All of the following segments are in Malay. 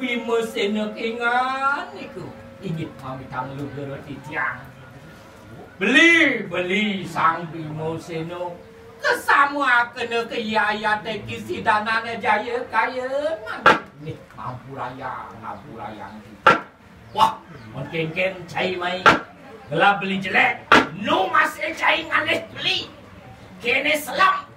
bima sena kengan niku ingin kami tanglu beroti tiang beli sang bima sena kesamua kena kaya teki sidanane jaya kaya nih mampu raya wah mungkin cai mai gelap beli jelek no masih cai ngalis beli kene selam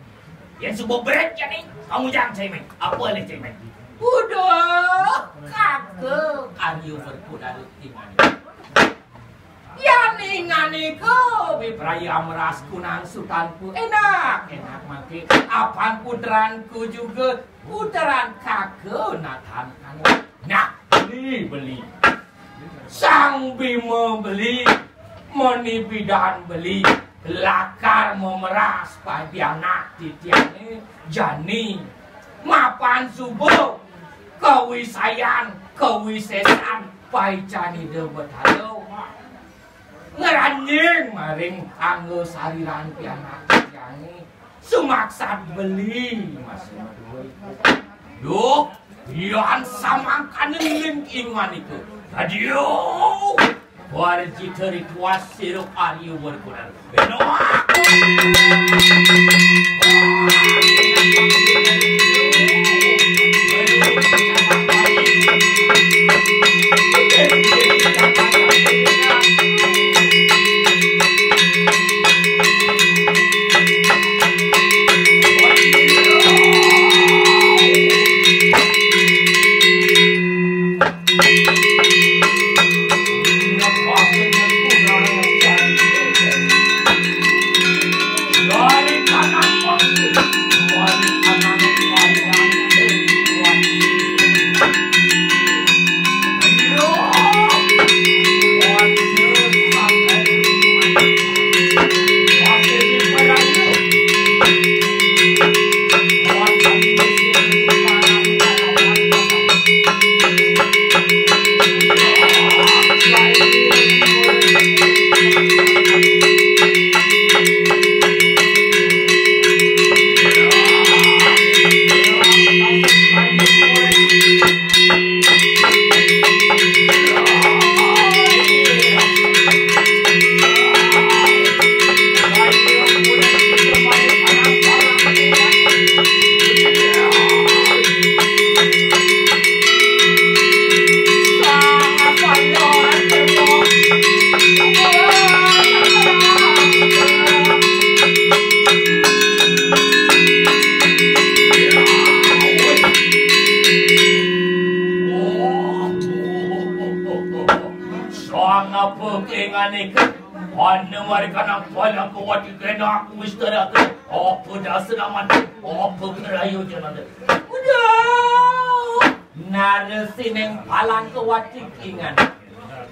yang sebuah berat ni kamu jangan cai mai apa boleh cai mai udah kakak Aryo berkuda tinggal ya ningani ko beberaya meras kunang sultanku enak maki apaan putranku juga putaran kakak Nathan nah beli sang bima beli moni bidan beli lakar memeras pagi anak titian jani mapan subuh kawi sayang kawi sesan pai jani de betalo ngeranying maring anggo sariran pianak jani sumaksat beli masih duh yan samangkan ning ingan itu radio warji teri tuas siruk Aryo berkuda benoak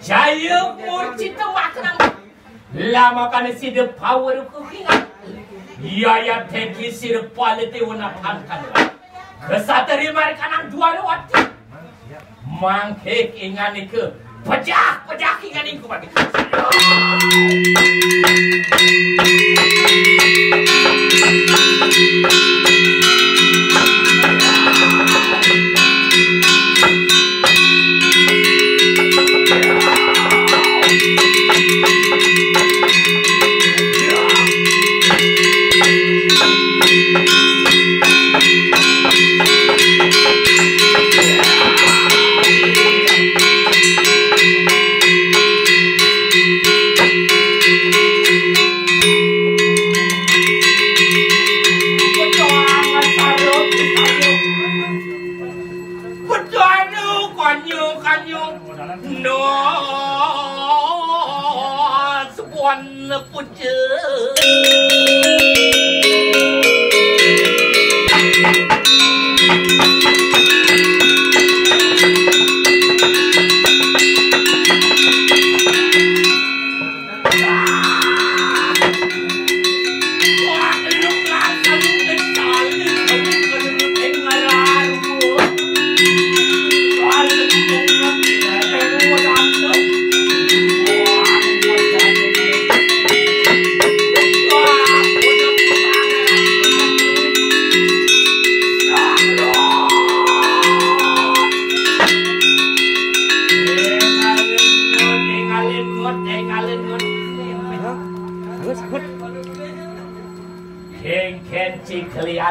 Jaya murci temaknang lama kan si the power cooking ya teki si the quality una tankan kesatari mereka dua waktu mangke ingan ke pecah ingan iku bagi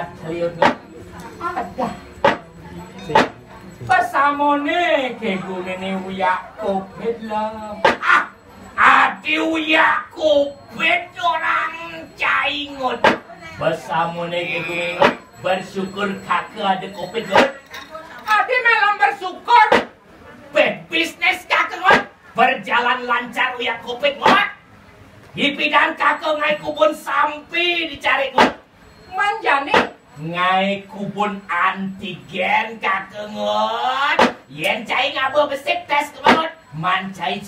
sehat liut ada pasamone ke gunene uya kopet lah adi uya kopet orang caingot pasamone ke gunene bersyukur kakak ada kopet lot adi malam bersyukur bisnis kakak berjalan lancar uya kopet lot Hipidan kakak ngai kubun sampai dicari ngot. Manjane ngai kubun antigen kakak ngot. Yen cai ngabo besik tes kemangot. Man cai